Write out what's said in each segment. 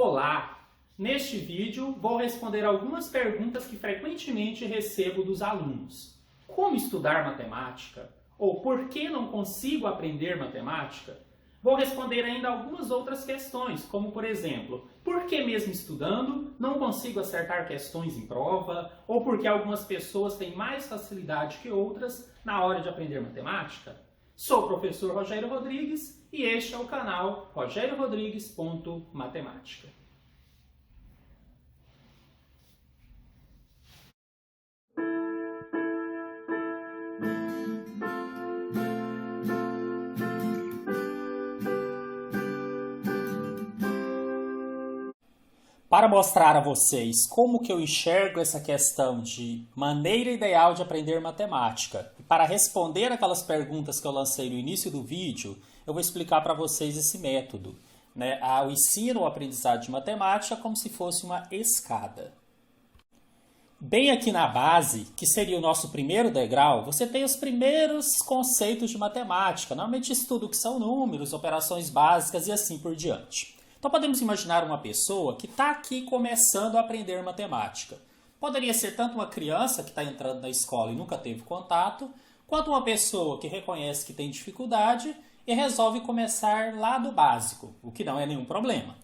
Olá! Neste vídeo vou responder algumas perguntas que frequentemente recebo dos alunos. Como estudar matemática? Ou por que não consigo aprender matemática? Vou responder ainda algumas outras questões, como por exemplo, por que mesmo estudando não consigo acertar questões em prova? Ou por que algumas pessoas têm mais facilidade que outras na hora de aprender matemática? Sou o professor Rogério Rodrigues e este é o canal rogeriorodrigues.matemática. Para mostrar a vocês como que eu enxergo essa questão de maneira ideal de aprender matemática, e para responder aquelas perguntas que eu lancei no início do vídeo, eu vou explicar para vocês esse método, né? O ensino ou aprendizado de matemática como se fosse uma escada. Bem aqui na base, que seria o nosso primeiro degrau, você tem os primeiros conceitos de matemática, normalmente estudo que são números, operações básicas e assim por diante. Então podemos imaginar uma pessoa que está aqui começando a aprender matemática. Poderia ser tanto uma criança que está entrando na escola e nunca teve contato, quanto uma pessoa que reconhece que tem dificuldade e resolve começar lá do básico, o que não é nenhum problema.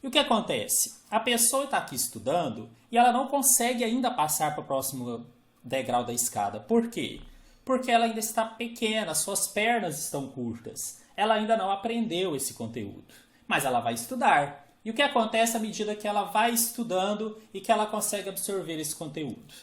E o que acontece? A pessoa está aqui estudando e ela não consegue ainda passar para o próximo degrau da escada. Por quê? Porque ela ainda está pequena, suas pernas estão curtas. Ela ainda não aprendeu esse conteúdo. Mas ela vai estudar. E o que acontece à medida que ela vai estudando e que ela consegue absorver esse conteúdo?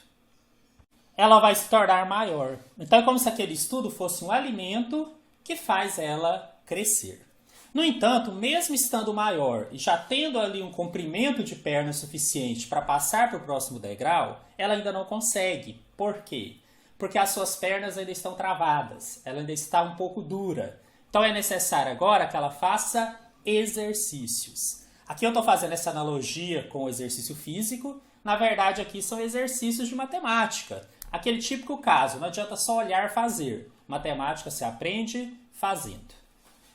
Ela vai se tornar maior. Então é como se aquele estudo fosse um alimento que faz ela crescer. No entanto, mesmo estando maior e já tendo ali um comprimento de perna suficiente para passar para o próximo degrau, ela ainda não consegue. Por quê? Porque as suas pernas ainda estão travadas, ela ainda está um pouco dura. Então é necessário agora que ela faça exercícios. Aqui eu estou fazendo essa analogia com o exercício físico. Na verdade, aqui são exercícios de matemática. Aquele típico caso, não adianta só olhar fazer. Matemática se aprende fazendo.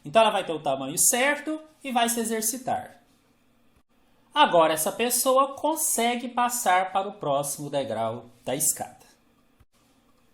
Então ela vai ter o tamanho certo e vai se exercitar. Agora essa pessoa consegue passar para o próximo degrau da escada.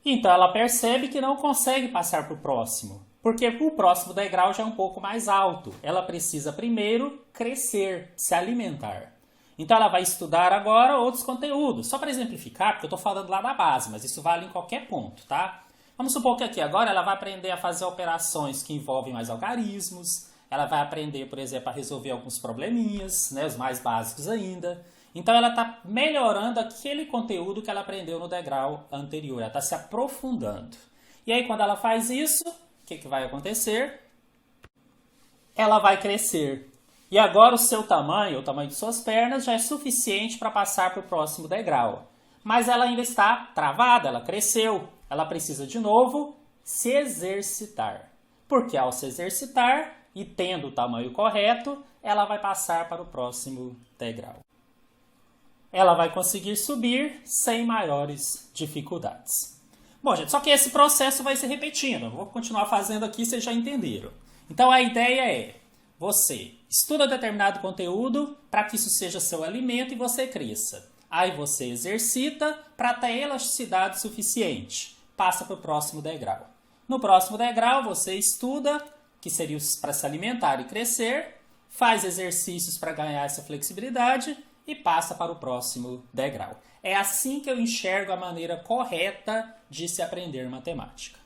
Então ela percebe que não consegue passar para o próximo. Porque o próximo degrau já é um pouco mais alto. Ela precisa primeiro crescer, se alimentar. Então ela vai estudar agora outros conteúdos. Só para exemplificar, porque eu estou falando lá da base, mas isso vale em qualquer ponto, tá? Vamos supor que aqui agora ela vai aprender a fazer operações que envolvem mais algarismos. Ela vai aprender, por exemplo, a resolver alguns probleminhas, né, os mais básicos ainda. Então ela está melhorando aquele conteúdo que ela aprendeu no degrau anterior. Ela está se aprofundando. E aí quando ela faz isso, o que vai acontecer? Ela vai crescer. E agora o seu tamanho, o tamanho de suas pernas, já é suficiente para passar para o próximo degrau. Mas ela ainda está travada, ela cresceu. Ela precisa de novo se exercitar. Porque ao se exercitar e tendo o tamanho correto, ela vai passar para o próximo degrau. Ela vai conseguir subir sem maiores dificuldades. Bom, gente, só que esse processo vai se repetindo. Eu vou continuar fazendo aqui, vocês já entenderam. Então, a ideia é, você estuda determinado conteúdo para que isso seja seu alimento e você cresça. Aí você exercita para ter elasticidade suficiente. Passa para o próximo degrau. No próximo degrau, você estuda, que seria para se alimentar e crescer, faz exercícios para ganhar essa flexibilidade e passa para o próximo degrau. É assim que eu enxergo a maneira correta de se aprender matemática.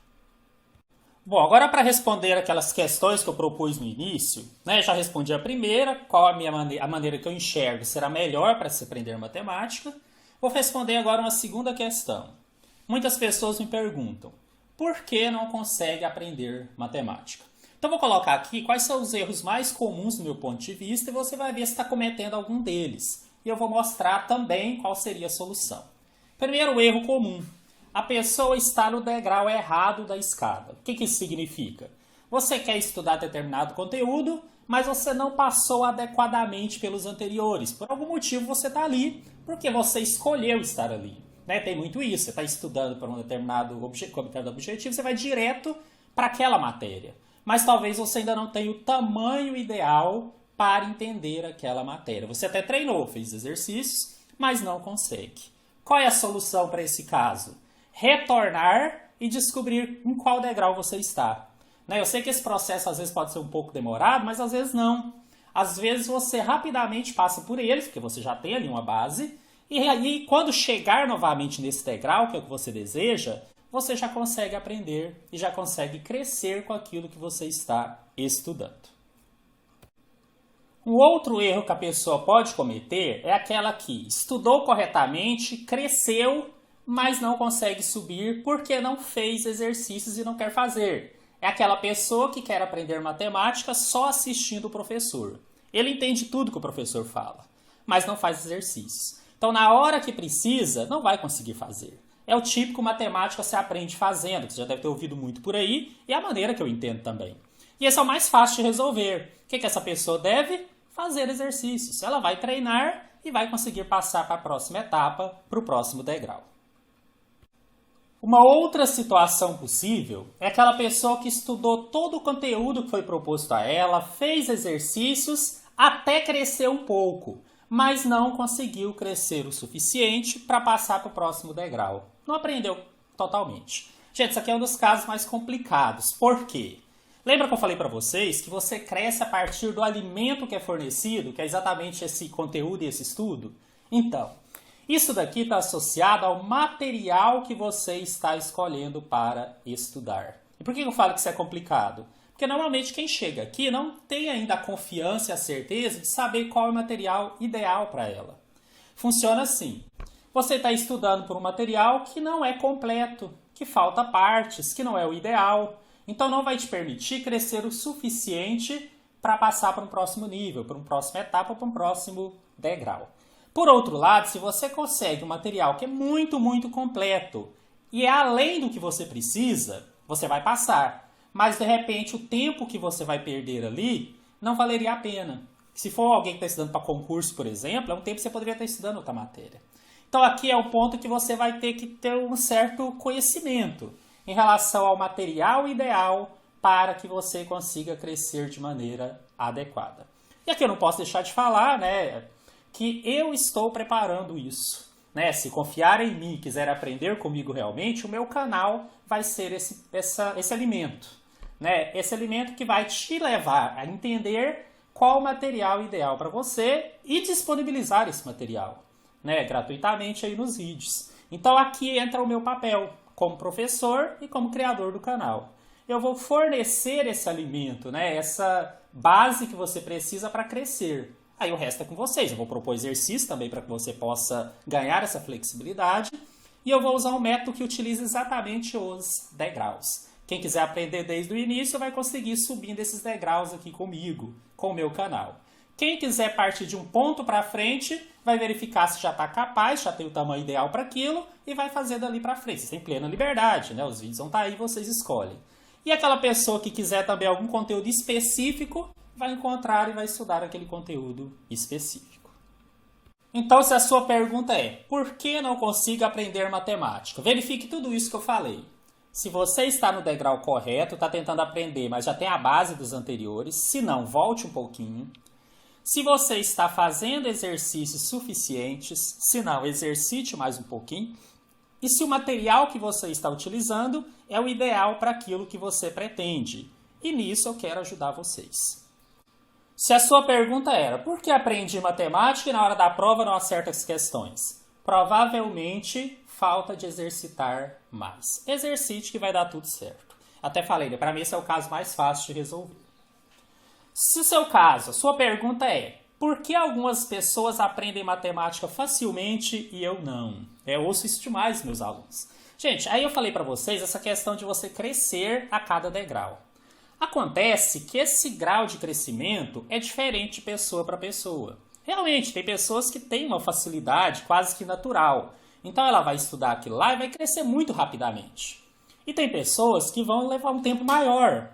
Bom, agora para responder aquelas questões que eu propus no início, né, já respondi a primeira, qual a maneira que eu enxergo será melhor para se aprender matemática. Vou responder agora uma segunda questão. Muitas pessoas me perguntam, por que não consegue aprender matemática? Então vou colocar aqui quais são os erros mais comuns do meu ponto de vista e você vai ver se está cometendo algum deles. E eu vou mostrar também qual seria a solução. Primeiro erro comum. A pessoa está no degrau errado da escada. O que isso significa? Você quer estudar determinado conteúdo, mas você não passou adequadamente pelos anteriores. Por algum motivo você está ali, porque você escolheu estar ali. Né? Tem muito isso. Você está estudando para um determinado objetivo, você vai direto para aquela matéria. Mas talvez você ainda não tenha o tamanho ideal para entender aquela matéria. Você até treinou, fez exercícios, mas não consegue. Qual é a solução para esse caso? Retornar e descobrir em qual degrau você está. Eu sei que esse processo às vezes pode ser um pouco demorado, mas às vezes não. Às vezes você rapidamente passa por ele, porque você já tem ali uma base, e aí quando chegar novamente nesse degrau, que é o que você deseja, você já consegue aprender e já consegue crescer com aquilo que você está estudando. Um outro erro que a pessoa pode cometer é aquela que estudou corretamente, cresceu, mas não consegue subir porque não fez exercícios e não quer fazer. É aquela pessoa que quer aprender matemática só assistindo o professor. Ele entende tudo que o professor fala, mas não faz exercícios. Então, na hora que precisa, não vai conseguir fazer. É o típico matemática se aprende fazendo, que você já deve ter ouvido muito por aí, e é a maneira que eu entendo também. E esse é o mais fácil de resolver. O que essa pessoa deve? Fazer exercícios. Ela vai treinar e vai conseguir passar para a próxima etapa, para o próximo degrau. Uma outra situação possível é aquela pessoa que estudou todo o conteúdo que foi proposto a ela, fez exercícios, até crescer um pouco, mas não conseguiu crescer o suficiente para passar para o próximo degrau. Não aprendeu totalmente. Gente, isso aqui é um dos casos mais complicados. Por quê? Lembra que eu falei para vocês que você cresce a partir do alimento que é fornecido, que é exatamente esse conteúdo e esse estudo? Então, isso daqui está associado ao material que você está escolhendo para estudar. E por que eu falo que isso é complicado? Porque normalmente quem chega aqui não tem ainda a confiança e a certeza de saber qual é o material ideal para ela. Funciona assim. Você está estudando por um material que não é completo, que falta partes, que não é o ideal. Então não vai te permitir crescer o suficiente para passar para um próximo nível, para uma próxima etapa, para um próximo degrau. Por outro lado, se você consegue um material que é muito, muito completo e é além do que você precisa, você vai passar. Mas, de repente, o tempo que você vai perder ali não valeria a pena. Se for alguém que está estudando para concurso, por exemplo, é um tempo que você poderia estar estudando outra matéria. Então, aqui é o ponto que você vai ter que ter um certo conhecimento em relação ao material ideal para que você consiga crescer de maneira adequada. E aqui eu não posso deixar de falar, que eu estou preparando isso. Se confiar em mim e quiser aprender comigo realmente, o meu canal vai ser esse alimento. Esse alimento que vai te levar a entender qual o material ideal para você e disponibilizar esse material gratuitamente aí nos vídeos. Então aqui entra o meu papel como professor e como criador do canal. Eu vou fornecer esse alimento, essa base que você precisa para crescer. Aí o resto é com vocês. Eu vou propor exercício também para que você possa ganhar essa flexibilidade. E eu vou usar um método que utiliza exatamente os degraus. Quem quiser aprender desde o início vai conseguir subindo esses degraus aqui comigo, com o meu canal. Quem quiser partir de um ponto para frente, vai verificar se já está capaz, já tem o tamanho ideal para aquilo e vai fazer dali para frente. Vocês têm plena liberdade, os vídeos vão estar aí, vocês escolhem. E aquela pessoa que quiser também algum conteúdo específico, vai encontrar e vai estudar aquele conteúdo específico. Então, se a sua pergunta é, por que não consigo aprender matemática? Verifique tudo isso que eu falei. Se você está no degrau correto, está tentando aprender, mas já tem a base dos anteriores, se não, volte um pouquinho. Se você está fazendo exercícios suficientes, se não, exercite mais um pouquinho. E se o material que você está utilizando é o ideal para aquilo que você pretende. E nisso eu quero ajudar vocês. Se a sua pergunta era, por que aprendi matemática e na hora da prova não acerto as questões? Provavelmente falta de exercitar mais. Exercite que vai dar tudo certo. Até falei, para mim esse é o caso mais fácil de resolver. Se o seu caso, a sua pergunta é, por que algumas pessoas aprendem matemática facilmente e eu não? Eu ouço isso demais dos meus alunos. Gente, aí eu falei para vocês essa questão de você crescer a cada degrau. Acontece que esse grau de crescimento é diferente de pessoa para pessoa. Realmente, tem pessoas que têm uma facilidade quase que natural. Então ela vai estudar aquilo lá e vai crescer muito rapidamente. E tem pessoas que vão levar um tempo maior.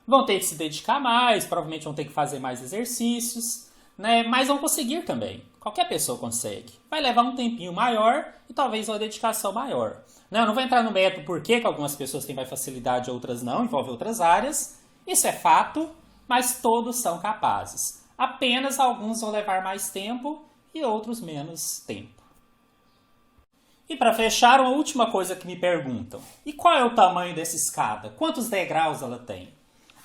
Vão ter que se dedicar mais, provavelmente vão ter que fazer mais exercícios, mas vão conseguir também. Qualquer pessoa consegue. Vai levar um tempinho maior e talvez uma dedicação maior. Eu não vou entrar no método por que algumas pessoas têm mais facilidade e outras não, envolve outras áreas. Isso é fato, mas todos são capazes. Apenas alguns vão levar mais tempo e outros menos tempo. E para fechar, uma última coisa que me perguntam. E qual é o tamanho dessa escada? Quantos degraus ela tem?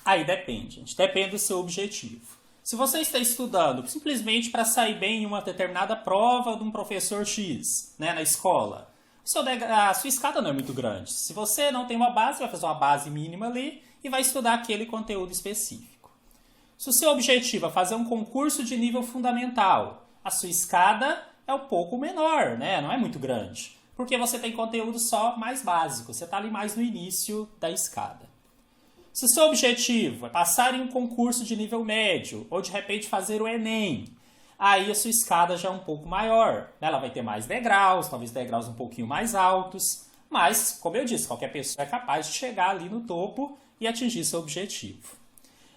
Aí depende, gente. Depende do seu objetivo. Se você está estudando simplesmente para sair bem em uma determinada prova de um professor X, né, na escola, a sua escada não é muito grande. Se você não tem uma base, vai fazer uma base mínima ali e vai estudar aquele conteúdo específico. Se o seu objetivo é fazer um concurso de nível fundamental, a sua escada é um pouco menor, né? Não é muito grande, porque você tem conteúdo só mais básico, você está ali mais no início da escada. Se o seu objetivo é passar em um concurso de nível médio, ou de repente fazer o Enem, aí a sua escada já é um pouco maior. Ela vai ter mais degraus, talvez degraus um pouquinho mais altos, mas, como eu disse, qualquer pessoa é capaz de chegar ali no topo e atingir seu objetivo.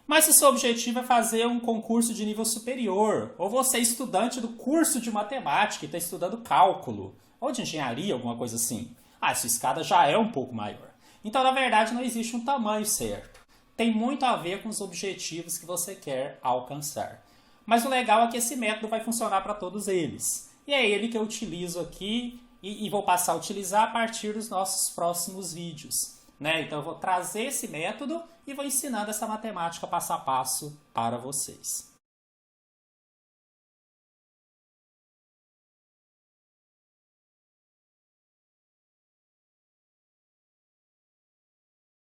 Mas se o seu objetivo é fazer um concurso de nível superior, ou você é estudante do curso de matemática e está estudando cálculo, ou de engenharia, alguma coisa assim, a sua escada já é um pouco maior. Então, na verdade, não existe um tamanho certo. Tem muito a ver com os objetivos que você quer alcançar. Mas o legal é que esse método vai funcionar para todos eles. E é ele que eu utilizo aqui e vou passar a utilizar a partir dos nossos próximos vídeos. Então eu vou trazer esse método e vou ensinando essa matemática passo a passo para vocês.